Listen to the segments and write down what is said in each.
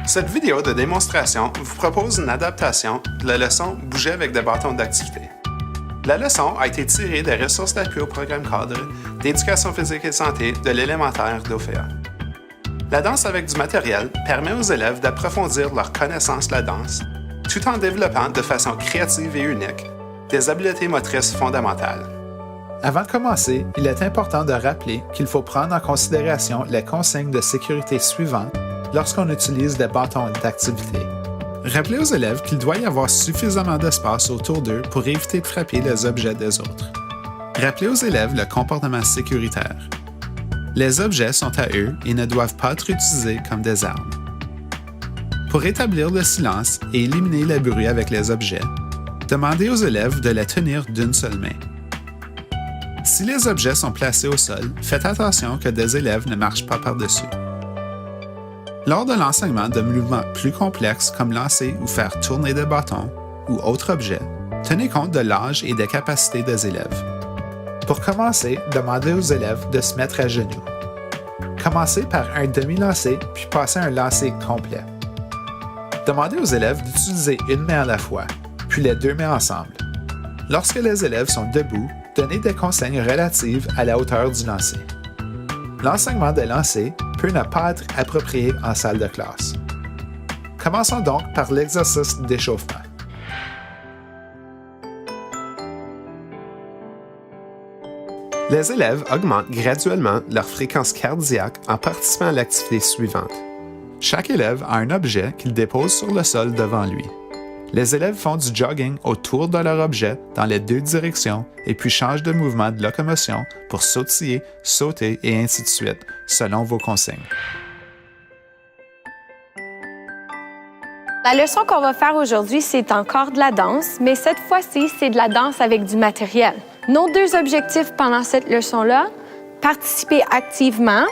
Cette vidéo de démonstration vous propose une adaptation de la leçon « Bouger avec des bâtons d'activité ». La leçon a été tirée des ressources d'appui au programme cadre d'éducation physique et santé de l'élémentaire d'OFEA. La danse avec du matériel permet aux élèves d'approfondir leur connaissance de la danse, tout en développant de façon créative et unique des habiletés motrices fondamentales. Avant de commencer, il est important de rappeler qu'il faut prendre en considération les consignes de sécurité suivantes lorsqu'on utilise des bâtons d'activité. Rappelez aux élèves qu'il doit y avoir suffisamment d'espace autour d'eux pour éviter de frapper les objets des autres. Rappelez aux élèves le comportement sécuritaire. Les objets sont à eux et ne doivent pas être utilisés comme des armes. Pour établir le silence et éliminer le bruit avec les objets, demandez aux élèves de les tenir d'une seule main. Si les objets sont placés au sol, faites attention que des élèves ne marchent pas par-dessus. Lors de l'enseignement de mouvements plus complexes comme lancer ou faire tourner des bâtons ou autres objets, tenez compte de l'âge et des capacités des élèves. Pour commencer, demandez aux élèves de se mettre à genoux. Commencez par un demi-lancer puis passez un lancer complet. Demandez aux élèves d'utiliser une main à la fois, puis les deux mains ensemble. Lorsque les élèves sont debout, donnez des consignes relatives à la hauteur du lancer. L'enseignement des lancers peut ne pas être approprié en salle de classe. Commençons donc par l'exercice d'échauffement. Les élèves augmentent graduellement leur fréquence cardiaque en participant à l'activité suivante. Chaque élève a un objet qu'il dépose sur le sol devant lui. Les élèves font du jogging autour de leur objet dans les deux directions et puis changent de mouvement de locomotion pour sautiller, sauter et ainsi de suite, selon vos consignes. La leçon qu'on va faire aujourd'hui, c'est encore de la danse, mais cette fois-ci, c'est de la danse avec du matériel. Nos deux objectifs pendant cette leçon-là, participer activement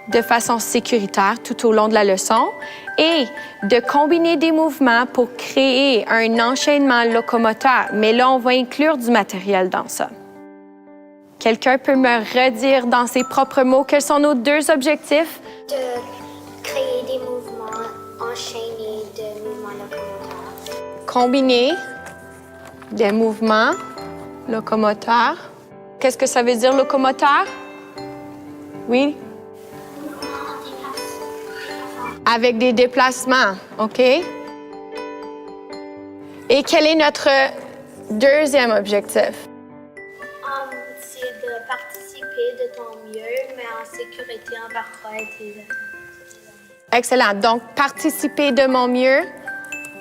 de façon sécuritaire tout au long de la leçon et de combiner des mouvements pour créer un enchaînement locomoteur. Mais là, on va inclure du matériel dans ça. Quelqu'un peut me redire dans ses propres mots quels sont nos deux objectifs? De créer des mouvements enchaînés de mouvements locomoteurs. Combiner des mouvements locomoteurs. Qu'est-ce que ça veut dire, locomoteur? Oui? Avec des déplacements, OK? Et quel est notre deuxième objectif? C'est de participer de ton mieux, mais en sécurité envers toi et tes amis. Excellent. Donc, participer de mon mieux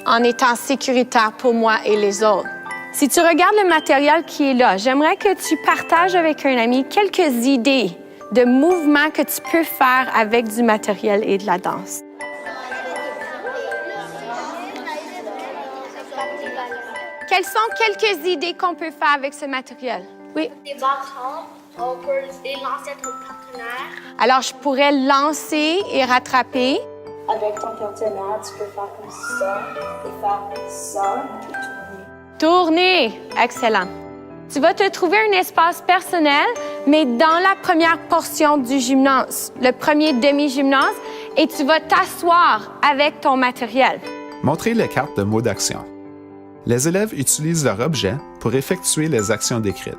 en étant sécuritaire pour moi et les autres. Si tu regardes le matériel qui est là, j'aimerais que tu partages avec un ami quelques idées de mouvements que tu peux faire avec du matériel et de la danse. Quelles sont quelques idées qu'on peut faire avec ce matériel? Oui? Des bâtons, on peut les lancer à ton partenaire. Alors, je pourrais lancer et rattraper. Avec ton partenaire, tu peux faire comme ça et faire ça et tourner. Tourner. Excellent. Tu vas te trouver un espace personnel, mais dans la première portion du gymnase, le premier demi-gymnase, et tu vas t'asseoir avec ton matériel. Montrez les cartes de mots d'action. Les élèves utilisent leur objet pour effectuer les actions décrites.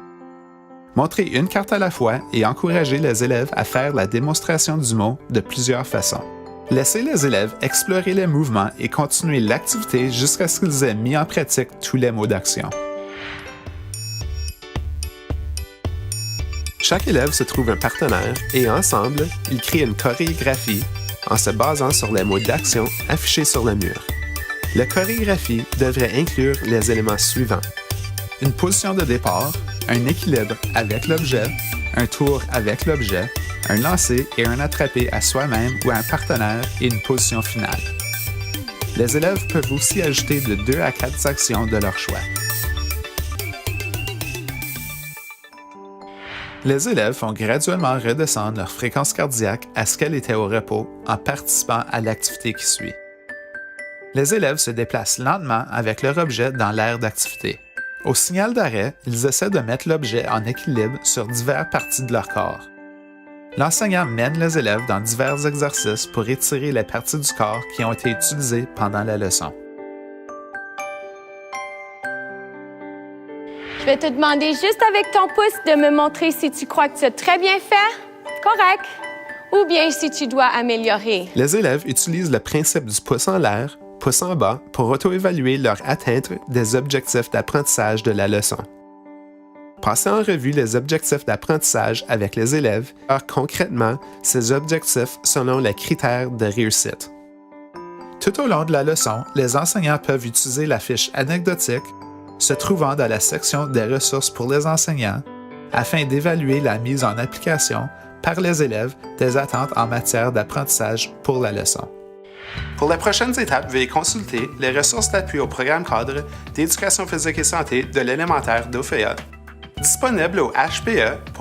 Montrez une carte à la fois et encouragez les élèves à faire la démonstration du mot de plusieurs façons. Laissez les élèves explorer les mouvements et continuer l'activité jusqu'à ce qu'ils aient mis en pratique tous les mots d'action. Chaque élève se trouve un partenaire et ensemble, ils créent une chorégraphie en se basant sur les mots d'action affichés sur le mur. La chorégraphie devrait inclure les éléments suivants: une position de départ, un équilibre avec l'objet, un tour avec l'objet, un lancer et un attrapé à soi-même ou à un partenaire et une position finale. Les élèves peuvent aussi ajouter de 2 à 4 actions de leur choix. Les élèves font graduellement redescendre leur fréquence cardiaque à ce qu'elle était au repos en participant à l'activité qui suit. Les élèves se déplacent lentement avec leur objet dans l'aire d'activité. Au signal d'arrêt, ils essaient de mettre l'objet en équilibre sur diverses parties de leur corps. L'enseignant mène les élèves dans divers exercices pour étirer les parties du corps qui ont été utilisées pendant la leçon. Je vais te demander juste avec ton pouce de me montrer si tu crois que tu as très bien fait, correct, ou bien si tu dois améliorer. Les élèves utilisent le principe du pouce en l'air, pouce en bas pour auto-évaluer leur atteinte des objectifs d'apprentissage de la leçon. Passez en revue les objectifs d'apprentissage avec les élèves, concrètement ces objectifs selon les critères de réussite. Tout au long de la leçon, les enseignants peuvent utiliser la fiche anecdotique se trouvant dans la section des ressources pour les enseignants afin d'évaluer la mise en application par les élèves des attentes en matière d'apprentissage pour la leçon. Pour les prochaines étapes, veuillez consulter les ressources d'appui au programme cadre d'éducation physique et santé de l'élémentaire d'OFEA, disponible au hpe.ofea.net.